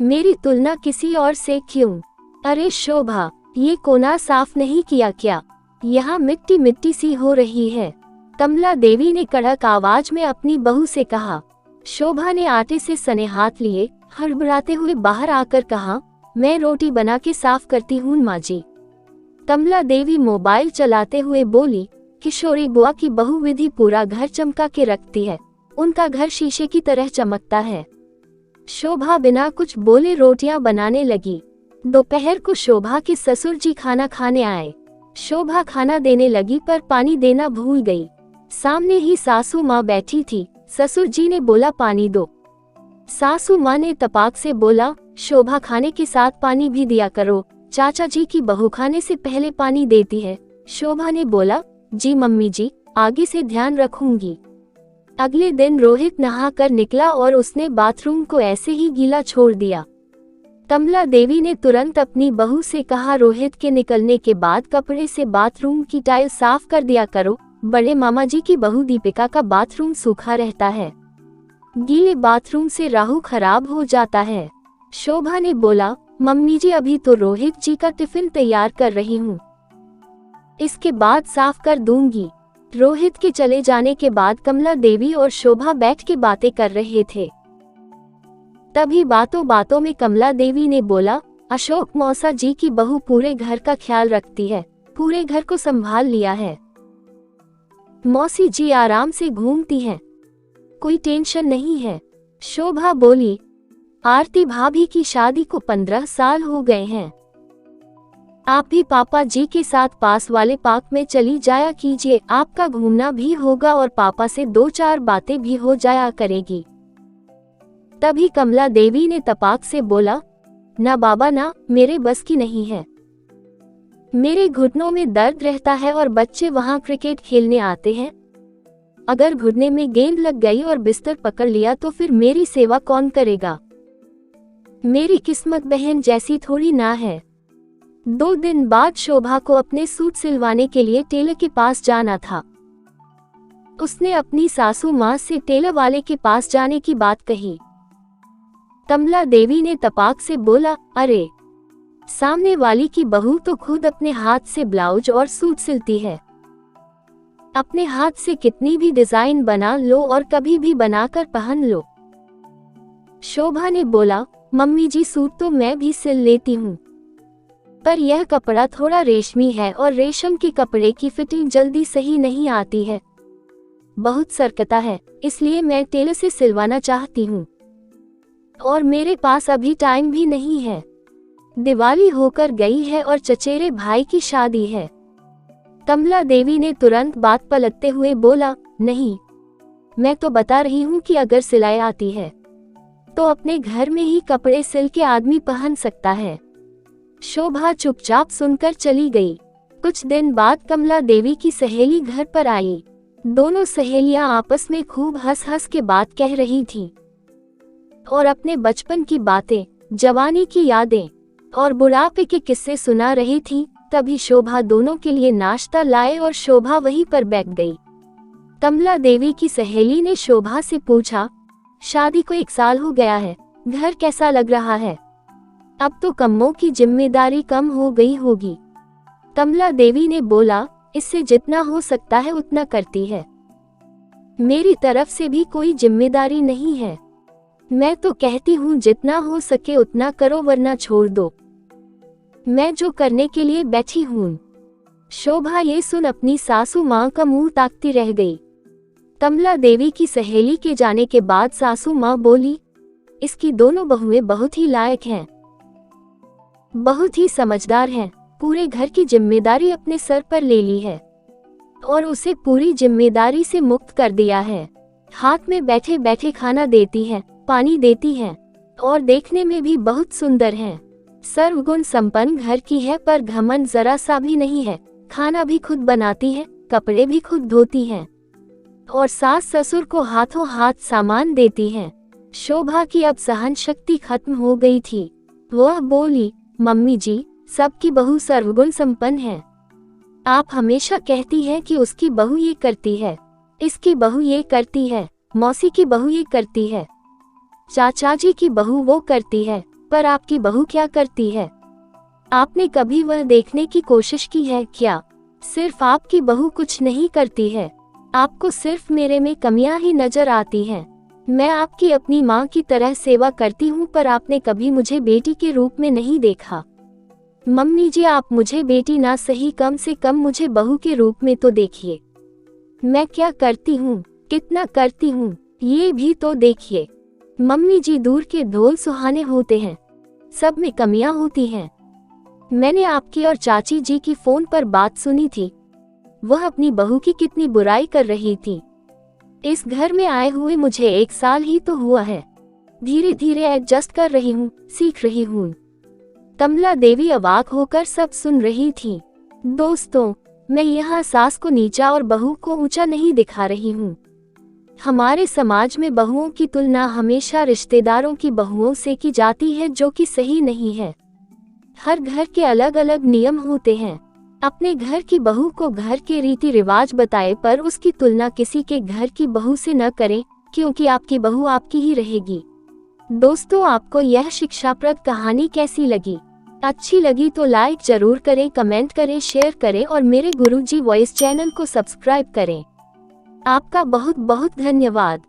मेरी तुलना किसी और से क्यों? अरे शोभा, ये कोना साफ नहीं किया क्या? यहाँ मिट्टी मिट्टी सी हो रही है। कमला देवी ने कड़क आवाज में अपनी बहू से कहा। शोभा ने आटे से सने हाथ लिए हड़बड़ाते हुए बाहर आकर कहा, मैं रोटी बना के साफ करती हूँ माँ जी। कमला देवी मोबाइल चलाते हुए बोली, किशोरी बुआ की बहू विधि पूरा घर चमका के रखती है। उनका घर शीशे की तरह चमकता है। शोभा बिना कुछ बोले रोटियां बनाने लगी। दोपहर को शोभा के ससुर जी खाना खाने आए। शोभा खाना देने लगी पर पानी देना भूल गई। सामने ही सासू माँ बैठी थी। ससुर जी ने बोला, पानी दो। सासू माँ ने तपाक से बोला, शोभा खाने के साथ पानी भी दिया करो, चाचा जी की बहू खाने से पहले पानी देती है। शोभा ने बोला, जी मम्मी जी, आगे से ध्यान रखूंगी। अगले दिन रोहित नहाकर निकला और उसने बाथरूम को ऐसे ही गीला छोड़ दिया। कमला देवी ने तुरंत अपनी बहू से कहा, रोहित के निकलने के बाद कपड़े से बाथरूम की टाइल साफ कर दिया करो। बड़े मामा जी की बहू दीपिका का बाथरूम सूखा रहता है। गीले बाथरूम से राहु खराब हो जाता है। शोभा ने बोला, मम्मी जी अभी तो रोहित जी का टिफिन तैयार कर रही हूँ, इसके बाद साफ कर दूंगी। रोहित के चले जाने के बाद कमला देवी और शोभा बैठ के बातें कर रहे थे। तभी बातों बातों में कमला देवी ने बोला, अशोक मौसा जी की बहू पूरे घर का ख्याल रखती है, पूरे घर को संभाल लिया है। मौसी जी आराम से घूमती हैं, कोई टेंशन नहीं है। शोभा बोली, आरती भाभी की शादी को 15 साल हो गए हैं। आप भी पापा जी के साथ पास वाले पार्क में चली जाया कीजिए, आपका घूमना भी होगा और पापा से 2-4 बातें भी हो जाया करेगी। तभी कमला देवी ने तपाक से बोला, ना बाबा ना, मेरे बस की नहीं है। मेरे घुटनों में दर्द रहता है और बच्चे वहाँ क्रिकेट खेलने आते हैं। अगर घुटने में गेंद लग गई और बिस्तर पकड़ लिया तो फिर मेरी सेवा कौन करेगा? मेरी किस्मत बहन जैसी थोड़ी ना है। 2 दिन बाद शोभा को अपने सूट सिलवाने के लिए टेलर के पास जाना था। उसने अपनी सासू माँ से टेलर वाले के पास जाने की बात कही। कमला देवी ने तपाक से बोला, अरे सामने वाली की बहू तो खुद अपने हाथ से ब्लाउज और सूट सिलती है। अपने हाथ से कितनी भी डिजाइन बना लो और कभी भी बनाकर पहन लो। शोभा ने बोला, मम्मी जी सूट तो मैं भी सिल लेती हूँ, पर यह कपड़ा थोड़ा रेशमी है और रेशम के कपड़े की फिटिंग जल्दी सही नहीं आती है, बहुत सरकता है, इसलिए मैं टेलर से सिलवाना चाहती हूँ और मेरे पास अभी टाइम भी नहीं है। दिवाली होकर गई है और चचेरे भाई की शादी है। कमला देवी ने तुरंत बात पलटते हुए बोला, नहीं, मैं तो बता रही हूँ कि अगर सिलाई आती है तो अपने घर में ही कपड़े सिल के आदमी पहन सकता है। शोभा चुपचाप सुनकर चली गई। कुछ दिन बाद कमला देवी की सहेली घर पर आई। दोनों सहेलियां आपस में खूब हंस हंस के बात कह रही थीं और अपने बचपन की बातें, जवानी की यादें और बुढ़ापे के किस्से सुना रही थीं। तभी शोभा दोनों के लिए नाश्ता लाए और शोभा वहीं पर बैठ गई। कमला देवी की सहेली ने शोभा से पूछा, शादी को 1 साल हो गया है, घर कैसा लग रहा है? अब तो कम्मों की जिम्मेदारी कम हो गई होगी। कमला देवी ने बोला, इससे जितना हो सकता है उतना करती है, मेरी तरफ से भी कोई जिम्मेदारी नहीं है। मैं तो कहती हूँ जितना हो सके उतना करो, वरना छोड़ दो, मैं जो करने के लिए बैठी हूँ। शोभा ये सुन अपनी सासू माँ का मुंह ताकती रह गई। कमला देवी की सहेली के जाने के बाद सासू माँ बोली, इसकी दोनों बहुएं बहुत ही लायक हैं, बहुत ही समझदार हैं, पूरे घर की जिम्मेदारी अपने सर पर ले ली है और उसे पूरी जिम्मेदारी से मुक्त कर दिया है। हाथ में बैठे बैठे खाना देती हैं, पानी देती हैं और देखने में भी बहुत सुंदर हैं। सर्वगुण संपन्न घर की है, पर घमंड जरा सा भी नहीं है। खाना भी खुद बनाती है, कपड़े भी खुद धोती हैं और सास ससुर को हाथों हाथ सामान देती हैं। शोभा की अब सहन शक्ति खत्म हो गई थी। वह बोली, मम्मी जी, सबकी बहू सर्वगुण संपन्न है। आप हमेशा कहती हैं कि उसकी बहू ये करती है, इसकी बहू ये करती है, मौसी की बहू ये करती है, चाचा जी की बहू वो करती है, पर आपकी बहू क्या करती है? आपने कभी वह देखने की कोशिश की है क्या? सिर्फ आपकी बहू कुछ नहीं करती है। आपको सिर्फ मेरे में कमियां ही नजर आती हैं। मैं आपकी अपनी माँ की तरह सेवा करती हूँ, पर आपने कभी मुझे बेटी के रूप में नहीं देखा। मम्मी जी, आप मुझे बेटी ना सही, कम से कम मुझे बहू के रूप में तो देखिए। मैं क्या करती हूँ, कितना करती हूँ, ये भी तो देखिए। मम्मी जी, दूर के ढोल सुहाने होते हैं, सब में कमियां होती हैं। मैंने आपकी और चाची जी की फोन पर बात सुनी थी। वह अपनी बहू की कितनी बुराई कर रही थी। इस घर में आए हुए मुझे 1 साल ही तो हुआ है। धीरे धीरे एडजस्ट कर रही हूँ, सीख रही हूँ। कमला देवी अवाक होकर सब सुन रही थी। दोस्तों, मैं यहाँ सास को नीचा और बहू को ऊंचा नहीं दिखा रही हूँ। हमारे समाज में बहुओं की तुलना हमेशा रिश्तेदारों की बहुओं से की जाती है, जो कि सही नहीं है। हर घर के अलग अलग नियम होते हैं। अपने घर की बहू को घर के रीति रिवाज बताए, पर उसकी तुलना किसी के घर की बहू से न करें, क्योंकि आपकी बहू आपकी ही रहेगी। दोस्तों, आपको यह शिक्षाप्रद कहानी कैसी लगी? अच्छी लगी तो लाइक जरूर करें, कमेंट करें, शेयर करें और मेरे गुरुजी वॉइस चैनल को सब्सक्राइब करें। आपका बहुत बहुत धन्यवाद।